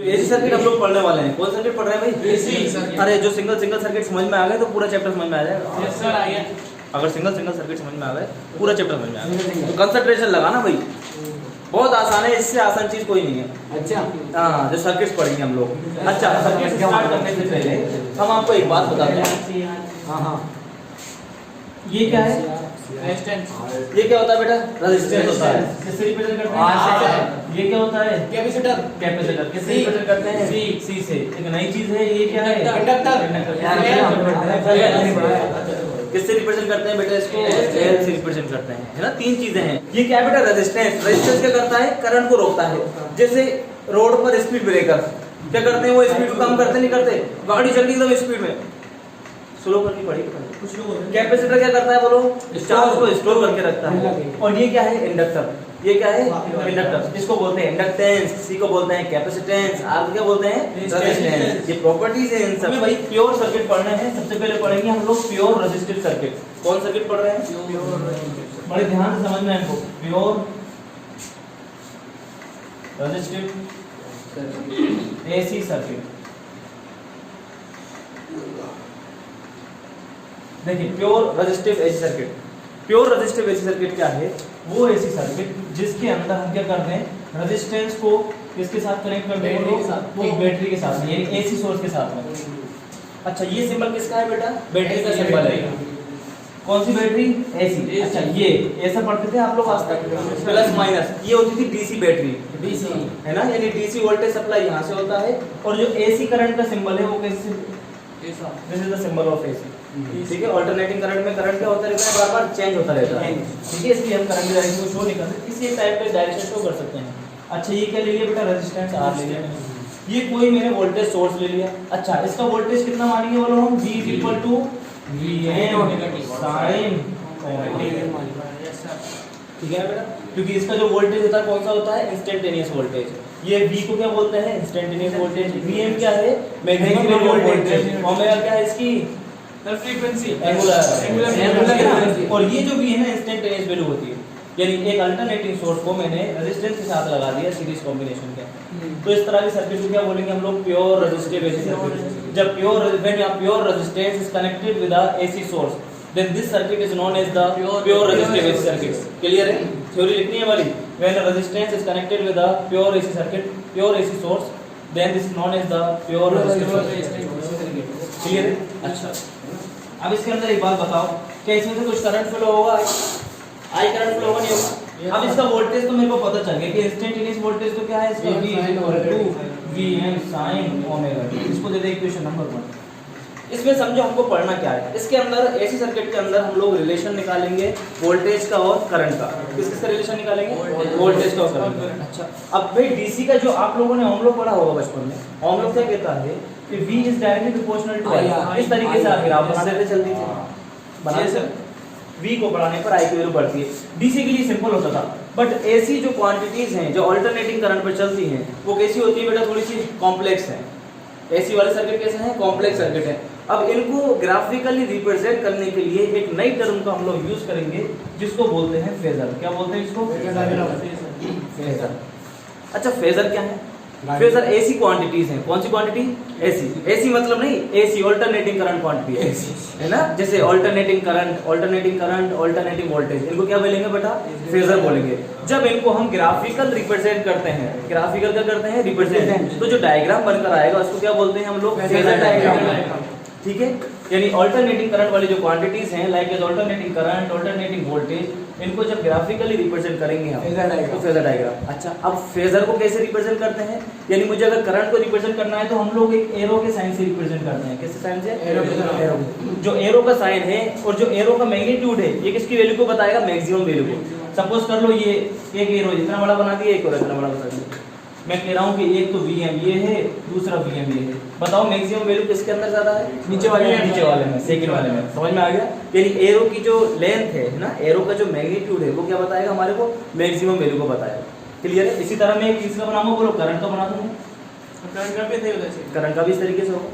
जो AC circuit हम लोग पढ़ने वाले हैं, कौन सर्किट पढ़ रहे हैं भाई? AC circuit. अरे जो सिंगल सर्किट समझ में आ गए तो पूरा चैप्टर समझ में आ जाएगा। यस सर, आ गया। अगर सिंगल सर्किट समझ में आ गए पूरा चैप्टर समझ में आ गया। तो कंसंट्रेशन लगाना भाई, बहुत आसान है, इससे आसान चीज कोई नहीं है। अच्छा, हाँ, जो सर्किट्स पढ़ेंगे हम लोग। अच्छा, सर्किट स्टार्ट करने से पहले हम आपको एक बात बताते हैं। हाँ, ये क्या है? रेजिस्टेंस, ये क्या होता है बेटा? रेजिस्टेंस होता है। किससे रिप्रेजेंट करते हैं? ये क्या होता है? Capacitor, capacitor. किससे रिप्रेजेंट करते हैं? सी से। एक नई चीज है, ये क्या है? इंडक्टर। किससे रिप्रेजेंट करते हैं बेटा इसको? एल से रिप्रेजेंट करते हैं, है ना? तीन चीजें हैं। ये क्या है बेटा? रेजिस्टेंस। रेजिस्टेंस क्या करता है? करंट को रोकता है। जैसे रोड पर स्पीड ब्रेकर क्या करते हैं? वो स्पीड को कम करते नहीं करते? गाड़ी चल रही एकदम स्पीड में, स्लो करनी पड़ेगी। कैपेसिटर क्या करता है बोलो? चार्ज को स्टोर करके रखता है। और ये क्या है? इंडक्टर। ये क्या है? इंडक्टर। इसको बोलते हैं इंडक्टेंस, सी को बोलते हैं कैपेसिटेंस, आर को क्या बोलते हैं? रेजिस्टेंस। ये प्रॉपर्टीज है इन सब। भाई प्योर सर्किट पढ़ना है, सबसे पहले पढ़ेंगे हम लोग प्योर रेजिस्टिव सर्किट। कौन सर्किट पढ़ रहे हैं? बड़े ध्यान से समझना है इनको। Pure resistive AC circuit. देखिए, pure resistive AC circuit. Pure resistive AC circuit क्या है? वो एसी सर्किट जिसके अंदर हम क्या करते हैं? रेजिस्टेंस को किसके साथ कनेक्ट करते हैं? वो बैटरी के साथ, यानी एसी सोर्स के साथ में। अच्छा, ये सिंबल किसका है बेटा? बैटरी का सिंबल है। कौन सी बैटरी? एसी। अच्छा, ये ऐसा पढ़ते थे आप लोग आज तक, प्लस माइनस। ये होती थी डीसी बैटरी, डीसी है ना, यानी डीसी वोल्टेज सप्लाई यहाँ से होता है। और जो एसी करंट का सिंबल है वो कैसे? This is the symbol of AC. ठीक है, अल्टरनेटिंग करंट में करंट क्या होता रहता है? बार बार चेंज होता रहता है। ठीक है, इसलिए हम करंट की डायरेक्शन को शो नहीं करते, किसी टाइप पे डायरेक्शन शो कर सकते हैं। अच्छा, ये क्या ले लिया बेटा? रेजिस्टेंस आर ले लिया। ये कोई मैंने वोल्टेज सोर्स ले लिया। अच्छा, इसका वोल्टेज कितना मानेंगे बोलो हम? V = Vm sin ठीक है बेटा, क्योंकि इसका जो वोल्टेज होता है कौन सा होता है? Instantaneous voltage. ये V को क्या बोलते हैं? Instantaneous voltage. Vm क्या है? Magnetic voltage. ओमेगा क्या है इसकी? Frequency, angular. और ये जो भी है ना, इंस्टेंटेनियस वैल्यू होती है। यानी एक अल्टरनेटिंग सोर्स को मैंने रेजिस्टेंस के साथ लगा दिया सीरीज कॉम्बिनेशन के, तो इस तरह की सर्किट को क्या बोलेंगे हम लोग? Pure resistive AC circuit. जब pure resistance is connected with a AC source, then this circuit is known as the pure resistive AC circuit. Clear है? थ्योरी लिखनी है वाली। When a resistance is connected with a pure AC circuit, pure AC source, then this is known as the pure resistive circuit. Clear है? अच्छा, अब इसके अंदर एक बात बताओ, क्या इसमें से कुछ करंट फ्लो होगा? आई करंट फ्लो होगा नहीं होगा? अब इसका वोल्टेज तो मेरे को पता चल गया कि इंस्टेंटेनियस वोल्टेज तो क्या है इसका? Vm sin omega t। इसको दे दे इक्वेशन नंबर 1। इसमें समझो हमको पढ़ना क्या है। इसके अंदर एसी सर्किट के अंदर हम लोग रिलेशन निकालेंगे वोल्टेज का और करंट का। किसका रिलेशन निकालेंगे? वोल्टेज का और करंट का। अच्छा, अब भाई डीसी का जो आप लोगों ने ओम लॉ पढ़ा होगा बचपन में, ओम लॉ क्या कहता है कि V is directly proportional to I। इस तरीके से आगे आप बना देते जल्दी से, बना सर। V को बढ़ाने पर I की वैल्यू बढ़ती है। डीसी के लिए सिंपल होता था, बट एसी जो क्वांटिटीज हैं जो अल्टरनेटिंग करंट पर चलती हैं वो कैसी होती है बेटा? थोड़ी सी कॉम्प्लेक्स है। एसी वाले सर्किट कैसे हैं? कॉम्प्लेक्स सर्किट है। अब इनको ग्राफिकली रिप्रेजेंट करने के लिए एक नई टर्म का हम लोग यूज करेंगे जिसको बोलते हैं फेजर। क्या बोलते हैं इसको? फेजर। अच्छा, फेजर क्या है? फेजर एसी क्वांटिटीज हैं। कौन सी क्वांटिटी? एसी। एसी मतलब नहीं, एसी अल्टरनेटिंग करंट क्वांटिटी है ना। जैसे अल्टरनेटिंग करंट, अल्टरनेटिंग वोल्टेज, इनको क्या बोलेंगे बेटा? फेजर बोलेंगे। जब इनको हम ग्राफिकल रिप्रेजेंट करते हैं, ग्राफिकल क्या करते हैं? रिप्रेजेंट, तो जो डायग्राम बनकर आएगा उसको क्या बोलते हैं हम लोग? Phasor diagram. ठीक है, यानी अल्टरनेटिंग करंट वाली जो क्वांटिटीज हैं, like as alternating current, alternating voltage, इनको जब ग्राफिकली रिप्रेजेंट करेंगे हम तो फेजर डायग्राम। अच्छा, अब फेजर को कैसे रिप्रेजेंट करते हैं? यानी मुझे अगर करंट को रिप्रेजेंट करना है तो हम लोग एक एरो के साइन से रिप्रेजेंट करते हैं। किस साइन से? एरो। जो एरो का साइन है और जो एरो का मैग्नीट्यूड है, ये किसकी वैल्यू को बताएगा? मैक्सिमम वैल्यू को। सपोज कर लो ये एक एरो जितना बड़ा बना दिया, एक और इतना बड़ा बना दिया। मैं कह रहा हूँ कि एक तो Vm ये है, दूसरा Vm ये है। बताओ मैक्सिमम वैल्यू किसके अंदर ज्यादा है? नीचे वाले में, सेकंड वाले में। समझ में आ गया? यानी एरो की जो लेंथ है ना, एरो का जो मैग्नीट्यूड है वो क्या बताएगा हमारे को? मैक्सिमम वैल्यू को बताएगा। क्लियर है? इसी तरह मैं एक तीसरा बनाऊंगा, बोलो करंट का बना दूंगा। करंट का भी इस तरीके से होगा,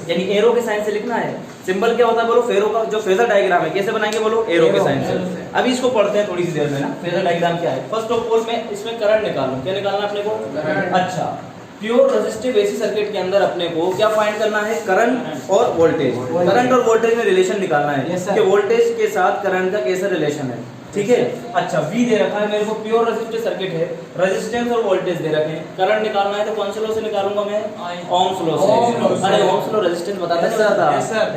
यानी एरो के साइन से लिखना है। सिंबल क्या होता है बोलो? फेरो का जो फेजर डायग्राम है कैसे बनाएंगे बोलो? एरो के साइन से। अभी इसको पढ़ते हैं थोड़ी सी देर में ना, फेजर डायग्राम क्या है। फर्स्ट ऑफ ऑल मैं इसमें करंट निकालूं। क्या निकालना अपने को? अच्छा, प्योर रेजिस्टिव एसी सर्किट के अंदर अपने को क्या फाइंड करना है, करंट और वोल्टेज। करंट और वोल्टेज में रिलेशन निकालना है कि वोल्टेज के साथ करंट का कैसा रिलेशन है, ठीक है। अच्छा V दे रखा है मेरे को, प्योर रेजिस्टिव सर्किट है, रेजिस्टेंस और वोल्टेज दे रखे हैं, करंट निकालना है तो कौन से लॉ से निकालूंगा मैं, ओम्स लॉ से। अरे ओम्स लॉ रेजिस्टेंस बताता नहीं बताता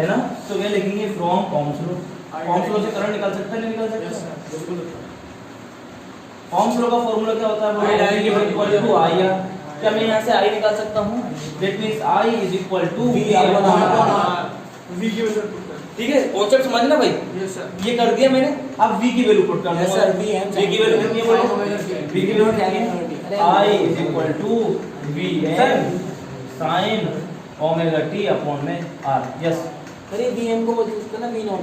है ना, तो क्या लिखेंगे from Ohm's law. Ohm's law से करंट निकाल सकता है नहीं निकाल सकता। ओम्स लॉ का फार्मूला क्या होता है, I। क्या मैं यहाँ से I निकाल सकता हूँ, that means I is equal to V upon R। ठीक है, कॉन्सेप्ट समझना भाई। Yes sir. ये कर दिया मैंने, अब V की वैल्यू पुट करना है। Yes, sir, V की वैल्यू कितनी है, V की वैल्यू क्या है, I is equal to Vm sin omega t upon में R। यस, अरे Vm को बोल सकते ना V0।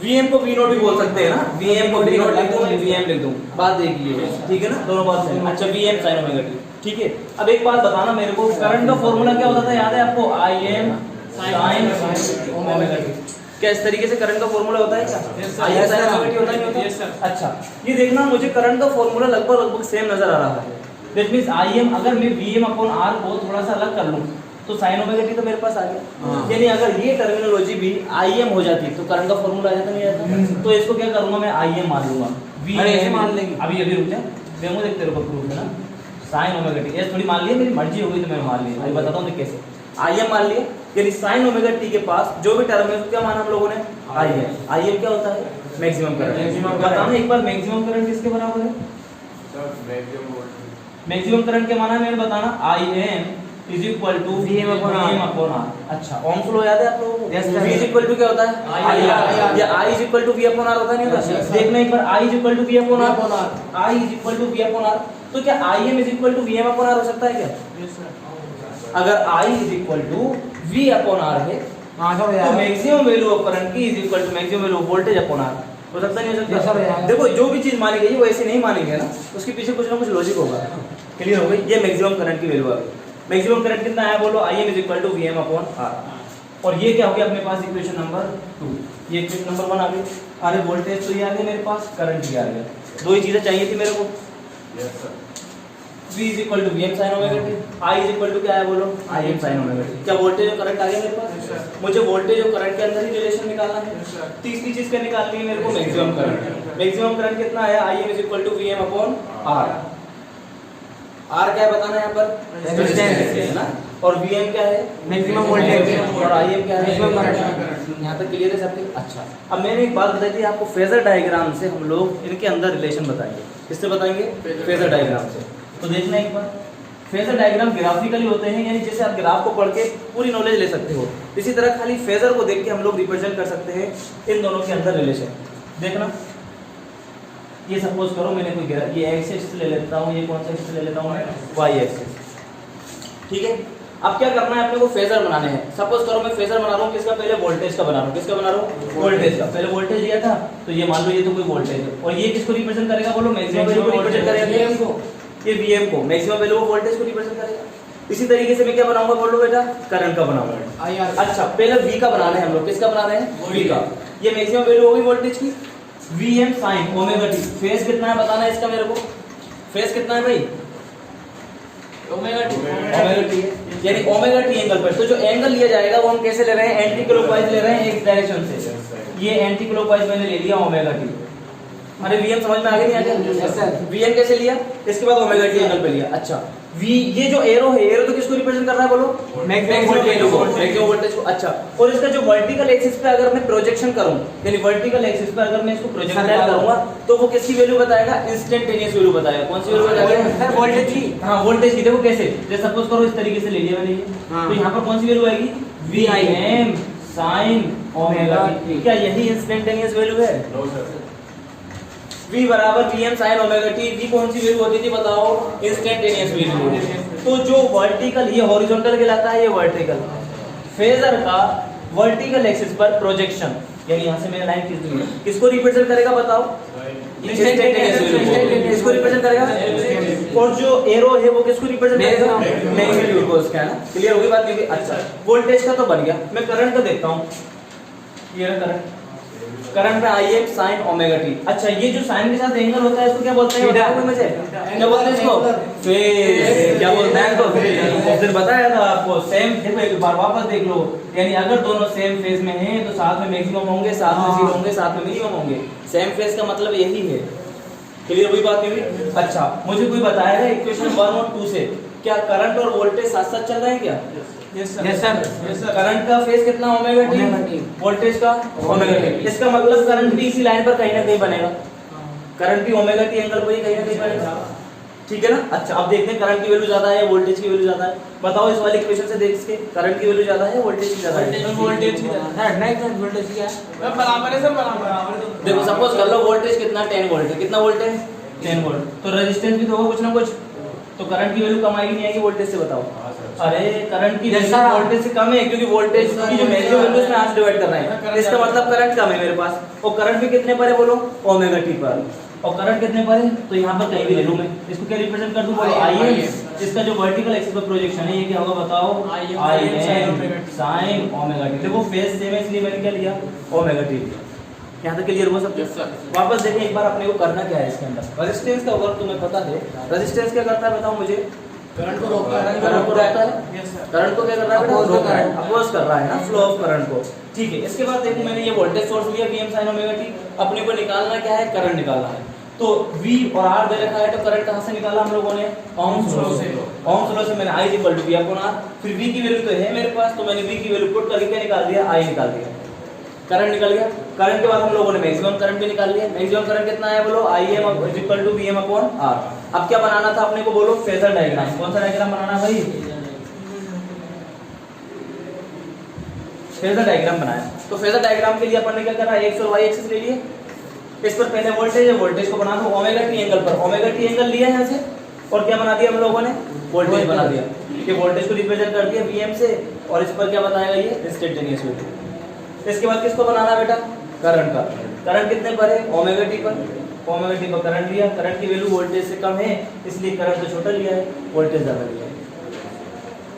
Vm को V0 भी बोल सकते हैं ना, Vm को V0 लिख दूं, Vm लिख दूं, बात देखिए, ठीक है ना, दोनों बात सेम। अच्छा Vm sin ओमेगा t, ठीक है। अब एक बात बताना मेरे को, करंट का फार्मूला क्या होता था, याद है आपको, Im sin ओमेगा t। क्या इस तरीके से करंट का फार्मूला होता है क्या, Im sin ओमेगा t होता नहीं होता? Yes sir. अच्छा ये देखना, मुझे करंट का फार्मूला लगभग सेम नजर आ रहा है। दैट मींस Im, अगर मैं Vm अपॉन R को थोड़ा सा अलग कर लूं तो sin ओमेगा t तो मेरे पास आ गया। यानी अगर ये टर्मिनोलॉजी भी Im हो जाती तो करंट का फार्मूला आ जाता नहीं आता। तो इसको क्या करूंगा मैं, Im मान लूंगा। अरे ऐसे मान लेंगे। अभी रुक जा, डेमो देखते रहो, प्रूफ है ना। sin ओमेगा t ये थोड़ी मान लिया, मेरी मर्जी होगी तो मैं मान लिया। अभी बताता हूं कैसे। Im मान लिया, यानी sin ओमेगा t के पास जो भी टर्म है क्या माना हम लोगों ने, Im क्या होता है, मैक्सिमम करंट। बताना एक बार, मैक्सिमम करंट किसके बराबर है, मैक्सिमम करंट के माना है मैंने बताना, Im is equal to Vm upon R। अच्छा ओम्स लॉ याद है आप लोगों को, V इज इक्वल टू क्या होता है, I, या I is equal to V upon R होता नहीं होता। देखना एक बार, I is equal to V upon R, I is equal to V upon R, तो क्या Im is equal to Vm upon R हो सकता है क्या? Yes sir. अगर I is equal to V upon R है तो मैक्सिमम वैल्यू ऑफ करंट की is equal to maximum value of voltage upon R हो सकता नहीं हो सकता? देखो जो भी चीज मानी गई वो ऐसे नहीं मानेंगे ना, उसके पीछे कुछ ना कुछ लॉजिक होगा। क्लियर हो गई, ये मैक्सिमम करंट की वैल्यू आ गई। मैक्सिमम करंट कितना आया बोलो, Im is equal to Vm upon R। और ये क्या हो गया अपने पास, इक्वेशन नंबर 2। ये इक्वेशन नंबर 1 आ गई। अरे वोल्टेज तो ये आ गया मेरे पास, करंट भी आ गया, दो ही चीजें चाहिए थी मेरे को। Yes sir. V is equal to Vm sin omega t, I is equal to क्या है बोलो, Im sin ओमेगा t। क्या वोल्टेज और करंट आ गया मेरे पास? मुझे वोल्टेज और करंट के अंदर ही रिलेशन निकालना है। तीसरी चीज क्या निकालनी है मेरे को, मैक्सिमम करंट। मैक्सिमम करंट कितना है, Im is equal to Vm upon R। R क्या है बताना है यहाँ पर, रेजिस्टेंस है ना, और Vm क्या है, मैक्सिमम वोल्टेज, और Im क्या है, मैक्सिमम करंट। यहाँ तक क्लियर है सबके? अच्छा अब मैंने एक बात बताई थी आपको, फेजर डायग्राम से हम लोग इनके अंदर रिलेशन बताएंगे। किससे बताएंगे, फेजर डायग्राम से। तो देखना एक बार, फेजर डायग्राम ग्राफिकली होते हैं, यानी जैसे आप ग्राफ को पढ़ के पूरी नॉलेज ले सकते हो, इसी तरह खाली फेजर को देख के हम लोग रिप्रेजेंट कर सकते हैं इन दोनों के अंदर रिलेशन। देखना, ये सपोज करो मैंने कोई ये एक्स एक्सिस ले लेता हूँ, ये कौन सा एक्सिस ले लेता हूँ, वाई एक्सिस। ठीक है, अब क्या करना है अपने को, फेजर बनाने हैं। सपोज करो मैं फेजर बना रहा हूँ किसका, पहले वोल्टेज का बना रहा हूँ। किसका बना रहा हूँ, वोल्टेज का। पहले वोल्टेज दिया था तो ये मान लो ये तो कोई वोल्टेज है, और ये किसको रिप्रेजेंट करेगा बोलो, मैक्सिमम वैल्यू को रिप्रेजेंट करेगा, Vm को। ये Vm को, मैक्सिमम वैल्यू ऑफ वोल्टेज को रिप्रेजेंट करेगा। इसी तरीके से मैं क्या बनाऊंगा बोलो बेटा, करंट का बनाऊंगा। अच्छा पहले V का बनाना है हम लोग, किसका बना रहे हैं, V का। ये मैक्सिमम वैल्यू होगी वोल्टेज की, Vm sin omega t। Phase कितना है बताना है इसका मेरे को, फेज कितना है भाई, ओमेगा टी। ओमेगा t है, यानी ओमेगा t एंगल पर। तो जो एंगल लिया जाएगा वो हम कैसे ले रहे हैं, एंटी क्लॉकवाइज ले रहे हैं, एक डायरेक्शन से। ये एंटी क्लॉकवाइज मैंने ले लिया ओमेगा t। अरे Vm समझ में आ गया नहीं आ गया? Vm कैसे लिया, इसके बाद ओमेगा t एंगल पे लिया। अच्छा V, ये जो एरो है, एरो तो किसको रिप्रेजेंट कर रहा है बोलो, मैक्सिमम वोल्टेज को, मैक्सिमम वोल्टेज को। अच्छा, और इसका जो वर्टिकल एक्सिस पे अगर मैं प्रोजेक्शन करूं, यानी वर्टिकल एक्सिस पे अगर मैं इसको प्रोजेक्टाइल करूंगा तो वो किसकी वैल्यू बताएगा, इंस्टेंटेनियस वैल्यू बताएगा। कौन सी वैल्यू बताएगा सर, वोल्टेज की। हां वोल्टेज की। देखो कैसे, जैसे सपोज करो इस तरीके से ले लिया मैंने ये, तो यहां पर कौन सी वैल्यू आएगी, Vim sin ओमेगा t। क्या यही इंस्टेंटेनियस वैल्यू है? No sir. V बराबर Vm sin omega t। V कौन सी वैल्यू होती थी बताओ, इंस्टेंटेनियस वैल्यू। तो जो वर्टिकल, ये हॉरिजॉन्टल कहलाता है, ये वर्टिकल। फेजर का वर्टिकल एक्सिस पर प्रोजेक्शन, यानी यहाँ से मैंने लाइन खींच दी, किसको रिप्रेजेंट करेगा बताओ, इंस्टेंटेनियस वैल्यू। किसको रिप्रेजेंट करेगा, और जो एरो है वो किसको रिप्रेजेंट करेगा, मैक्सिमम वैल्यू को। उसका है ना, क्लियर होगी बात नहीं? अच्छा वोल्टेज का तो बन गया, मैं करंट का देखता हूँ। ये रहा करंट, करंट में Im sin ओमेगा t। अच्छा ये जो साइन के साथ एंगल होता है इसको क्या बोलते हैं, बताओ मुझे, क्या बोलते हैं इसको, फेज। क्या बोलते हैं इसको, दिन बताया था आपको सेम, देखो एक बार वापस देख लो, यानी अगर दोनों सेम फेज में हैं तो साथ में मैक्सिमम होंगे, साथ में जीरो होंगे, साथ में मिनिमम होंगे। सेम फेज का मतलब यही है। क्लियर हुई बात नहीं हुई? अच्छा, मुझे कोई बताएगा इक्वेशन 1 और 2 से क्या करंट और वोल्टेज साथ साथ चल रहे हैं क्या? Yes sir. करंट का फेज कितना ओमेगा टी, वोल्टेज का ओमेगा टी। इसका मतलब करंट भी इसी लाइन पर कहीं ना कहीं बनेगा, करंट भी ओमेगा टी एंगल पर ही कहीं ना कहीं बनेगा। ठीक है ना? अच्छा, अब देखते हैं करंट की वैल्यू ज्यादा है, वोल्टेज की वैल्यू ज्यादा है। बताओ इस वाली इक्वेशन से देख के करंट की वैल्यू ज्यादा है, वोल्टेज की ज्यादा है? वोल्टेज की सर नहीं सर वोल्टेज क्या है? बराबर है सर, बराबर है। देखो सपोज कर लो वोल्टेज कितना 10 वोल्ट है, कितना वोल्ट है 10 वोल्ट, तो रेजिस्टेंस भी तो होगा कुछ ना कुछ, तो करंट की वैल्यू कम आएगी नहीं आएगी वोल्टेज से? बताओ। अरे करंट की वैल्यू वोल्टेज से कम है, क्योंकि वोल्टेज की जो मैक्सिमम वैल्यू उसमें आज डिवाइड कर रहे हैं, इसका मतलब करंट कम है मेरे पास। और करंट भी कितने पर है बोलो? ओमेगा टी पर। और करंट कितने पर है? तो यहाँ पर कहीं भी ले लूं मैं, इसको क्या रिप्रेजेंट कर दूं बोलो? I am. इसका जो वर्टिकल एक्सिस पर प्रोजेक्शन है ये क्या होगा बताओ? I am sine omega T. देखो फेज सेम है इसलिए मैंने क्या लिया? Omega T. यहाँ तक क्लियर हो सब? वापस देखिए एक बार अपने को करना क्या है इसके अंदर। रेजिस्टेंस का वर्क तुम्हें पता है, रेजिस्टेंस क्या करता है बताओ मुझे? करंट को रोकता है। करंट को रोकता है। Yes sir. करंट को क्या कर रहा है? अपोज कर रहा है ना फ्लो ऑफ करंट को। ठीक है, इसके बाद देखो मैंने ये वोल्टेज सोर्स लिया Vm sin ओमेगा t, अपने को निकालना क्या है? करंट निकालना है। तो V और R दे रखा है, तो करंट कहां से निकाला हम लोगों ने? ओम्स लॉ से। ओम्स लॉ से मैंने I V अपॉन R, फिर V की वैल्यू तो है मेरे पास, तो मैंने V की वैल्यू पुट करके क्या निकाल दिया? I निकाल दिया, करंट निकल गया। करंट के बाद हम लोगों ने मैक्सिमम करंट भी निकाल लिया। मैक्सिमम करंट कितना है बोलो? Im Vm upon R। अब क्या बनाना था अपने को बोलो? Phasor diagram. कौन सा डायग्राम बनाना है भाई? फेजर डायग्राम बनाया। तो फेजर डायग्राम के लिए अपन ने क्या करा? एक्स और वाई एक्सिस ले लिए, इस पर पहले वोल्टेज है, वोल्टेज को बना दो ओमेगा टी एंगल पर। ओमेगा टी एंगल लिया है यहाँ से, और क्या बना दिया हम लोगों ने? वोल्टेज बना दिया। ये वोल्टेज को रिप्रेजेंट कर दिया Vm से, और इस पर क्या बताएगा? ये इंस्टेंटेनियस वोल्टेज। इसके बाद किसको बनाना बेटा? करंट का। करंट कितने पर है? ओमेगा टी पर। ओमेगा टी पर करंट लिया, करंट की वैल्यू वोल्टेज से कम है इसलिए करंट तो छोटा लिया है, वोल्टेज ज्यादा लिया है।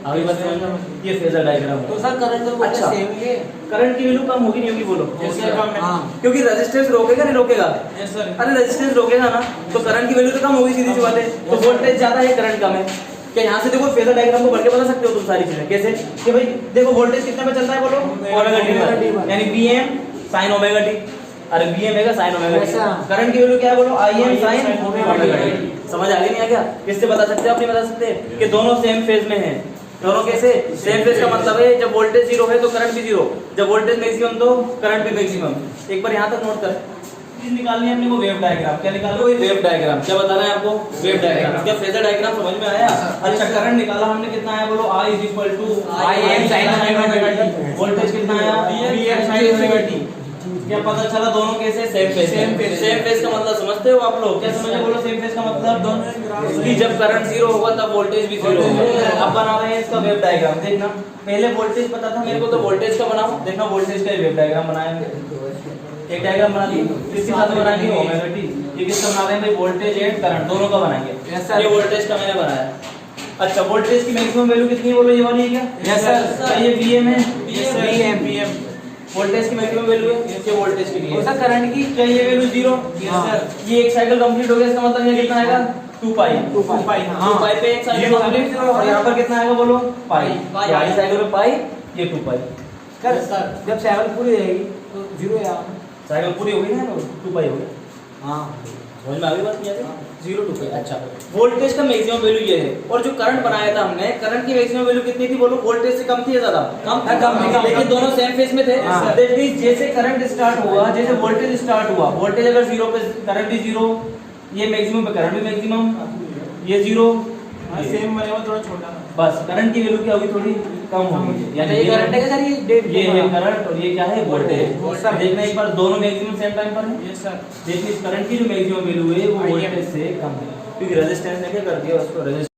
अभी बस ये फेजर डायग्राम है। तो सर करंट तो अच्छा, सेम ही है। करंट की वैल्यू कम होगी नहीं होगी बोलो? हाँ। क्योंकि रेजिस्टेंस रोकेगा नहीं रोकेगा? Yes sir. अरे रेजिस्टेंस रोकेगा ना, तो करंट की वैल्यू तो कम होगी, सीधी सी बात है। तो वोल्टेज ज्यादा है, करंट कम है। क्या यहाँ से देखो फेजर डायग्राम को बढ़ के बता सकते हो तुम सारी चीजें? कैसे? कि भाई देखो वोल्टेज कितने पे चलता है बोलो? ओमेगा टी पर, यानी Vm sin ओमेगा टी। अरे Vm है sin ओमेगा टी। करंट की वैल्यू क्या है बोलो? Im sin omega T. समझ आ गया नहीं आ गया? किससे बता सकते हो? आप नहीं बता सकते कि दोनों सेम फेज में हैं। दोनों कैसे? सेम फेज का मतलब है जब वोल्टेज जीरो है तो करंट भी जीरो, जब वोल्टेज मैक्सिमम तो करंट भी मैक्सिमम। एक बार यहाँ तक नोट कर। चीज निकालनी है अपने को वेव डायग्राम। क्या निकालो? Wave diagram. क्या बताना है आपको? Wave diagram. क्या फेजर डायग्राम समझ में आया? अच्छा, करंट निकाला हमने, कितना आया बोलो? I Im sin omega T. Voltage कितना आया? Vm sin omega T. क्या पता चला? दोनों कैसे? Same phase. सेम फेज का मतलब समझते हो आप लोग? क्या समझे बोलो? सेम फेज का मतलब दोनों कि जब करंट जीरो होगा तब वोल्टेज भी जीरो होगा। अब बना रहे हैं इसका वेव डायग्राम। देखना, पहले वोल्टेज पता था मेरे को, तो वोल्टेज का बनाओ। देखना वोल्टेज का वेव डायग्राम बनाएंगे, एक डायग्राम बना ली। इसके साथ बनाएंगे ओमेगा टी। ये किसका बना रहे हैं भाई? वोल्टेज एंड करंट दोनों का बनाएंगे। ये वोल्टेज का मैंने बनाया। अच्छा, वोल्टेज की मैक्सिमम वैल्यू कितनी है बोलो? ये वाली है क्या? Yes sir. ये Vm है। Vm वोल्टेज की मैक्सिमम वैल्यू है, ये वोल्टेज की नहीं है। सर करंट की क्या ये वैल्यू जीरो? Yes sir. ये एक साइकिल कंप्लीट हो गया, इसका मतलब ये कितना आएगा? 2 पाई। 2 पाई। 2 पाई पे एक साइकिल कंप्लीट, और यहाँ पर कितना आएगा बोलो? पाई। ये साइकिल में पाई, ये 2 पाई। सर जब साइकिल पूरी हो जाएगी तो जीरो है। साइकिल पूरी हो गई है ना, 2 पाई हो गया। हाँ समझ में आ गई बात? नहीं आती? 0 2 पाई। अच्छा, वोल्टेज का मैक्सिमम वैल्यू ये है, और जो करंट बनाया था हमने, करंट की मैक्सिमम वैल्यू कितनी थी बोलो? वोल्टेज से कम थी या ज्यादा? कम थी, लेकिन दोनों सेम फेज में थे। दैट मींस जैसे करंट स्टार्ट हुआ, जैसे वोल्टेज स्टार्ट हुआ, वोल्टेज अगर 0 पे करंट भी 0, ये मैक्सिमम पे करंट भी मैक्सिमम, ये 0 सेम बनेगा, थोड़ा छोटा। बस करंट की वैल्यू क्या होगी? थोड़ी कम होगी। यानी ये करंट है सर, ये है करंट, और ये क्या है? वोल्टेज। सर देखना एक बार, दोनों मैक्सिमम सेम टाइम पर है। Yes sir. देखिए इस करंट की जो मैक्सिमम वैल्यू है वो वोल्टेज से कम है, क्योंकि रेजिस्टेंस ने क्या कर दिया उसको